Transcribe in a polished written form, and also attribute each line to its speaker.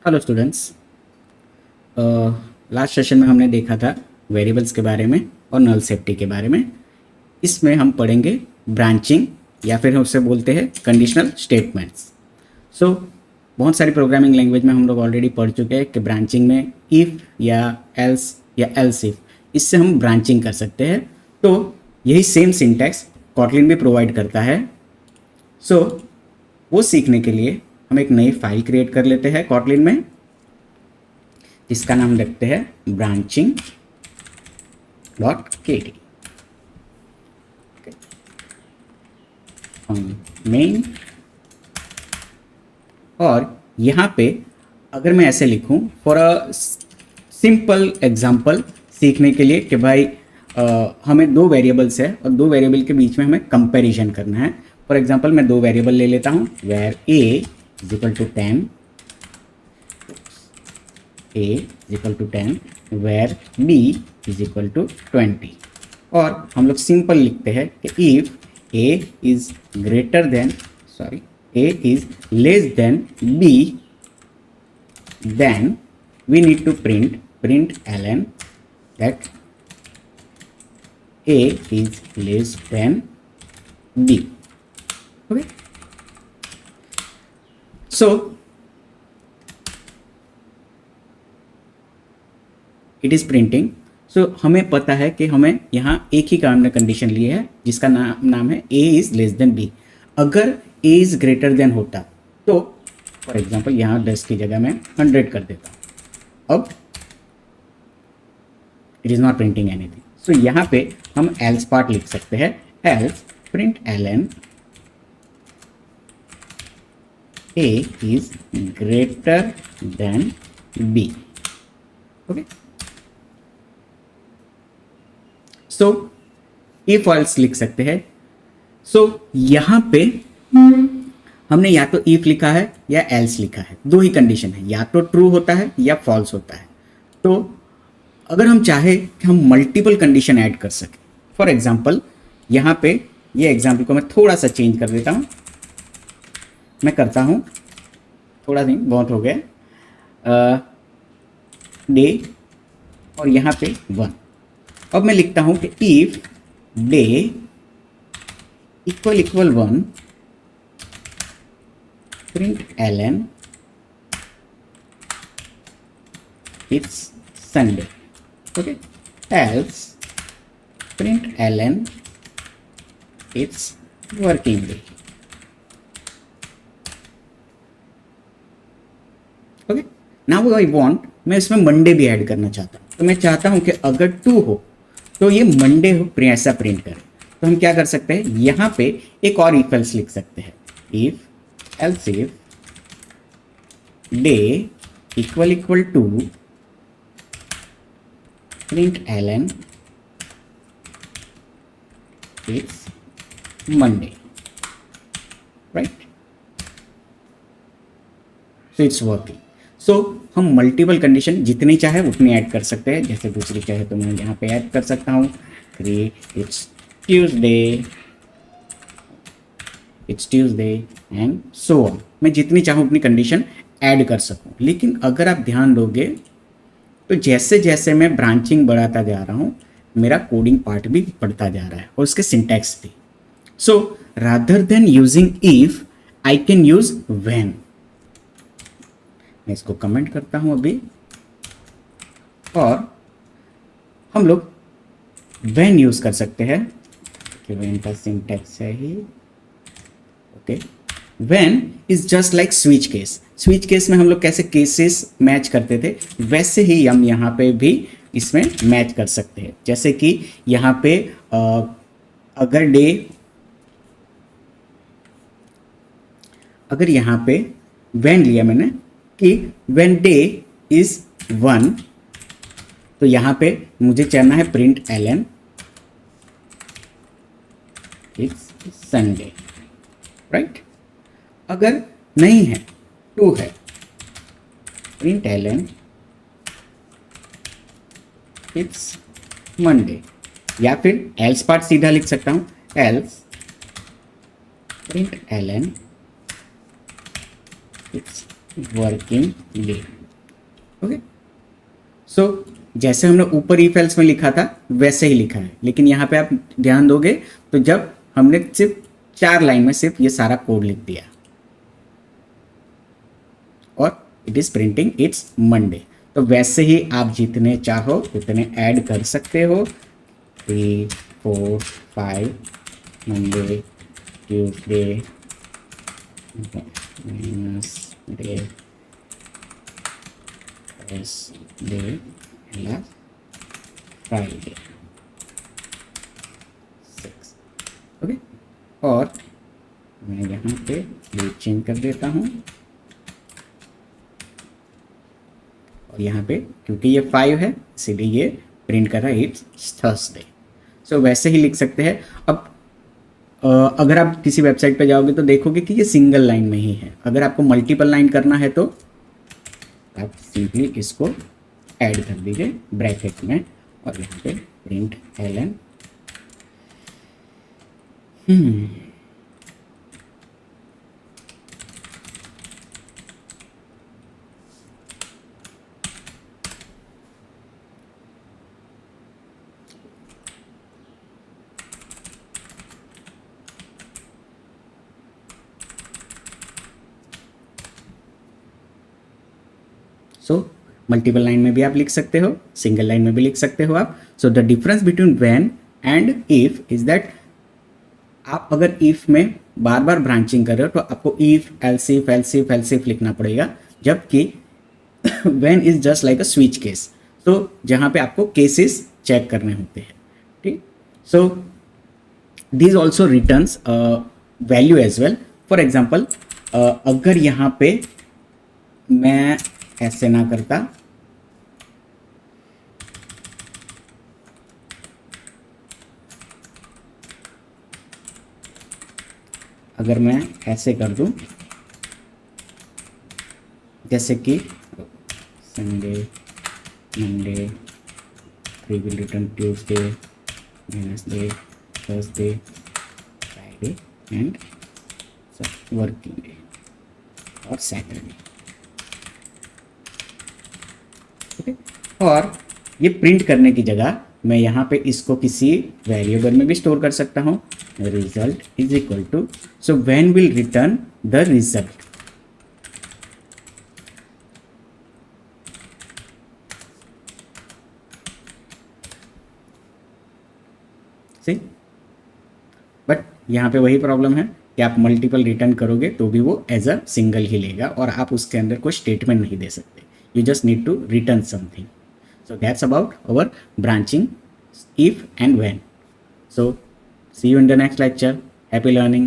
Speaker 1: Hello students. Last session में हमने देखा था वेरिएबल्स के बारे में और नल सेफ्टी के बारे में। इसमें हम पढ़ेंगे ब्रांचिंग या फिर हम उसे बोलते हैं कंडीशनल स्टेटमेंट्स। सो बहुत सारी प्रोग्रामिंग लैंग्वेज में हम लोग ऑलरेडी पढ़ चुके हैं कि ब्रांचिंग में इफ़ या एल्स इफ इससे हम ब्रांचिंग कर सकते हैं। तो यही सेम सिंटैक्स कॉटलिन भी प्रोवाइड करता है। सो वो सीखने के लिए हम एक नई फाइल क्रिएट कर लेते हैं कॉटलिन में, जिसका नाम रखते हैं ब्रांचिंग डॉट के टी। मेन, और यहाँ पे अगर मैं ऐसे लिखूँ फॉर अ सिंपल एग्जांपल सीखने के लिए कि भाई हमें दो वेरिएबल्स है और दो वेरिएबल के बीच में हमें कंपैरिजन करना है। फॉर एग्जांपल मैं दो वेरिएबल ले लेता हूँ, where a is equal to 10, a is equal to 10, where b is equal to 20। और हम लोग सिंपल लिखते हैं कि if a is greater than a is less than b, then we need to print ln that a is less than b. Okay, so it is printing. So हमें पता है कि हमें यहाँ एक ही काम ने कंडीशन ली है जिसका नाम है a is less than b। अगर a इज़ ग्रेटर देन होता तो फॉर एग्जाम्पल यहाँ 10 की जगह मैं 100 कर देता हूँ। अब it is not printing anything. So यहाँ पे हम एल्स पार्ट लिख सकते हैं, else print ln a is greater than b। Okay, so if else लिख सकते हैं। सो यहाँ पे हमने या तो इफ लिखा है या एल्स लिखा है, दो ही कंडीशन है, या तो ट्रू होता है या फॉल्स होता है। तो अगर हम चाहे कि हम मल्टीपल कंडीशन ऐड कर सकें, फॉर एग्जांपल यहाँ पे ये एग्जांपल को मैं थोड़ा सा चेंज कर देता हूँ। मैं करता हूँ, थोड़ा नहीं बहुत हो गया, डे और यहाँ पे 1। अब मैं लिखता हूँ कि if day equal 1, print ln it's Sunday. Okay, else print ln it's working day. Okay, now I want, मैं इसमें मंडे भी ऐड करना चाहता हूँ। तो मैं चाहता हूँ कि अगर 2 हो तो ये मंडे हो, ऐसा प्रिंट करे। तो हम क्या कर सकते हैं, यहाँ पे एक और इफ एल्स लिख सकते हैं, if else if day equal to print ln it's Monday, right? So it's working. So हम मल्टीपल कंडीशन जितनी चाहे उतनी ऐड कर सकते हैं। जैसे दूसरी चाहे तो मैं यहाँ पे ऐड कर सकता हूँ, it's Tuesday and so on. मैं जितनी चाहूँ उतनी कंडीशन ऐड कर सकूँ। लेकिन अगर आप ध्यान दोगे तो जैसे जैसे मैं ब्रांचिंग बढ़ाता जा रहा हूँ, मेरा कोडिंग पार्ट भी बढ़ता जा रहा है और उसके सिंटैक्स भी। So rather than using if I can use when. मैं इसको कमेंट करता हूँ अभी, और हम लोग व्हेन यूज कर सकते हैं कि व्हेन का सिंटैक्स है ही। Okay, when is just like switch case. Switch case में हम लोग कैसे केसेस मैच करते थे, वैसे ही हम यहाँ पे भी इसमें मैच कर सकते हैं। जैसे कि यहाँ पे अगर यहाँ पे व्हेन लिया मैंने कि व्हेन डे इज 1, तो यहाँ पे मुझे चाहना है print ln it's Sunday, right? अगर नहीं है, 2 है, प्रिंट ln इट्स मंडे। या फिर एल्स पार्ट सीधा लिख सकता हूँ, else print ln it's working day. Okay, so जैसे हमने ऊपर इफ एल्स में लिखा था वैसे ही लिखा है, लेकिन यहाँ पे आप ध्यान दोगे तो जब हमने सिर्फ 4 लाइन में सिर्फ ये सारा कोड लिख दिया और it is printing it's Monday, तो वैसे ही आप जितने चाहो उतने ऐड कर सकते हो। 3 4 5 Monday Tuesday day Thursday Friday 6। Okay, और मैं यहाँ पे डेट चेंज कर देता हूँ और यहाँ पे क्योंकि ये 5 है इसीलिए ये प्रिंट कर रहा है इट्स थर्सडे। सो वैसे ही लिख सकते हैं। अब अगर आप किसी वेबसाइट पे जाओगे तो देखोगे कि ये सिंगल लाइन में ही है। अगर आपको मल्टीपल लाइन करना है तो आप सिंपली इसको ऐड कर दीजिए ब्रैकेट में और यहाँ पे प्रिंट एलन सो मल्टीपल लाइन में भी आप लिख सकते हो, सिंगल लाइन में भी लिख सकते हो आप। So the difference between when and if is that आप अगर इफ में बार बार ब्रांचिंग कर रहे हो तो आपको इफ एल्सिफ एल्सिफ एल्सिफ लिखना पड़ेगा, जबकि when is just like a switch case, तो जहाँ पे आपको केसेस चेक करने होते हैं। ठीक, so this also returns value as well. For example अगर यहाँ पे मैं ऐसे ना करता, अगर मैं ऐसे कर दूं जैसे कि Sunday Monday we will return Tuesday Wednesday Thursday Friday and working day और सैटरडे। ओके, और ये प्रिंट करने की जगह मैं यहाँ पे इसको किसी वेरिएबल में भी स्टोर कर सकता हूँ। Result is equal to, so when will return the result. See, but यहाँ पे वही प्रॉब्लम है कि आप मल्टीपल रिटर्न करोगे तो भी वो एज अ सिंगल ही लेगा और आप उसके अंदर कोई स्टेटमेंट नहीं दे सकते। You just need to return something. So that's about our branching if and when. So see you in the next lecture. Happy learning.